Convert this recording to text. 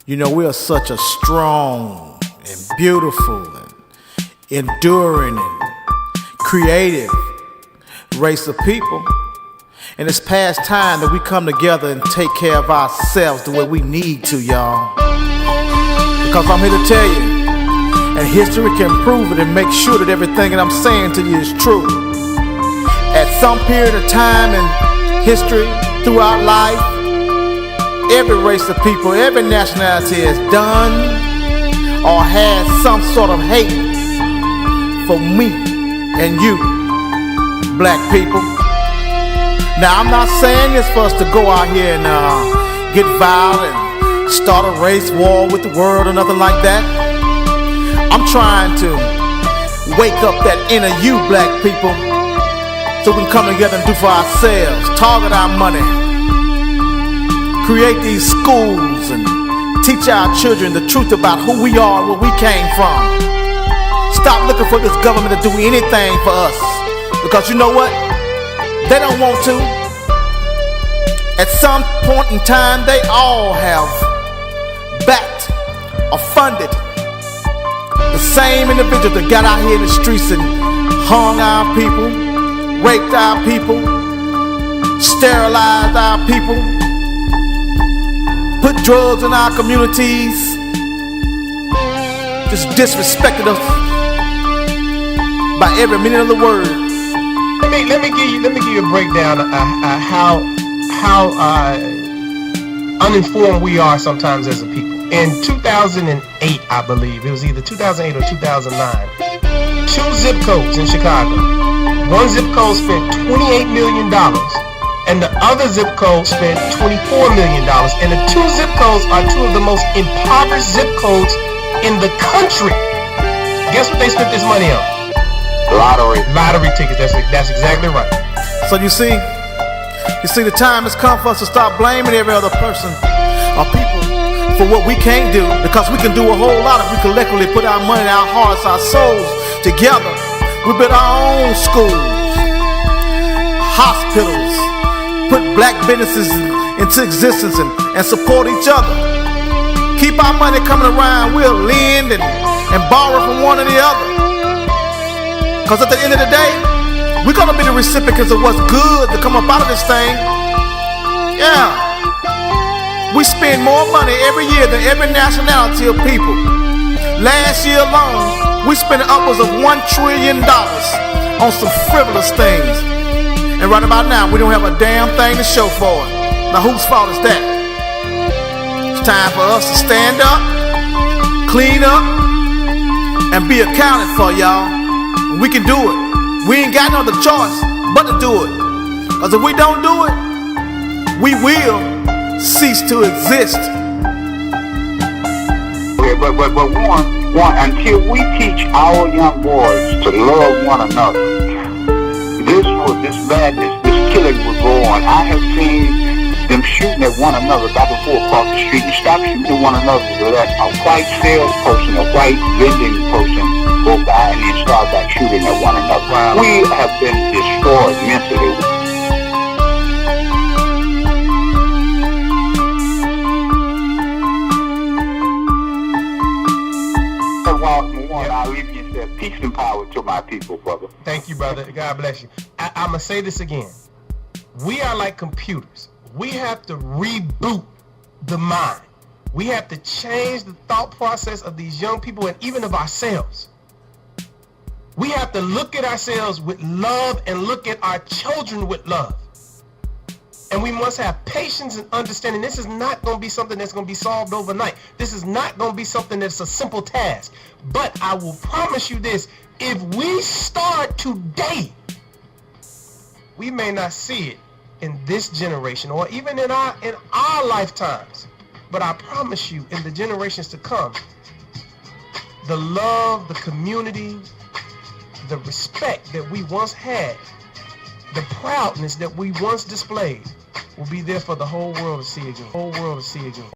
You know, we are such a strong and beautiful and enduring and creative race of people. And it's past time that we come together and take care of ourselves the way we need to, y'all. Because I'm here to tell you, and history can prove it and make sure that everything that I'm saying to you is true. At some period of time in history, throughout life, every race of people, every nationality has done or had some sort of hate for me and you, black people. Now, I'm not saying this for us to go out here and get violent and start a race war with the world or nothing like that. I'm trying to wake up that inner you, black people, so we can come together and do for ourselves, target our money, create these schools and teach our children the truth about who we are and where we came from. Stop looking for this government to do anything for us, because you know what? They don't want to. At some point in time, they all have backed or funded the same individuals that got out here in the streets and hung our people, raped our people, sterilized our people, put drugs in our communities, just disrespected us by every meaning of the word. Let me give you a breakdown of how uninformed we are sometimes as a people. In 2008, I believe, it was either 2008 or 2009, 2 zip codes in Chicago. One zip code spent $28 million and the other zip code spent $24 million. And the 2 zip codes are 2 of the most impoverished zip codes in the country. Guess what they spent this money on? Lottery tickets. That's exactly right. So you see, the time has come for us to stop blaming every other person or people for what we can't do, because we can do a whole lot if we collectively put our money, our hearts, our souls together. We build our own schools, hospitals, put black businesses into existence and support each other. Keep our money coming around. We'll lend and borrow from one or the other. Because at the end of the day, we're going to be the recipients of what's good to come up out of this thing. Yeah. We spend more money every year than every nationality of people. Last year alone, we spent upwards of $1 trillion on some frivolous things. And right about now, we don't have a damn thing to show for it. Now, whose fault is that? It's time for us to stand up, clean up, and be accounted for, y'all. We can do it. We ain't got no other choice but to do it. Because if we don't do it, we will cease to exist. Okay, but one, until we teach our young boys to love one another, this madness, this killing will go on. I have seen them shooting at one another back and forth across the street. And stop shooting at one another to let a white salesperson, a white vending person go by and then start back shooting at one another. Wow. We have been destroyed mentally. I'll leave you and say peace and power to my people, brother. Thank you, brother. God bless you. I'm going to say this again. We are like computers. We have to reboot the mind. We have to change the thought process of these young people and even of ourselves. We have to look at ourselves with love and look at our children with love. And we must have patience and understanding. This is not going to be something that's going to be solved overnight. This is not going to be something that's a simple task. But I will promise you this, if we start today, we may not see it in this generation or even in our lifetimes. But I promise you, in the generations to come, the love, the community, the respect that we once had, the proudness that we once displayed will be there for the whole world to see again.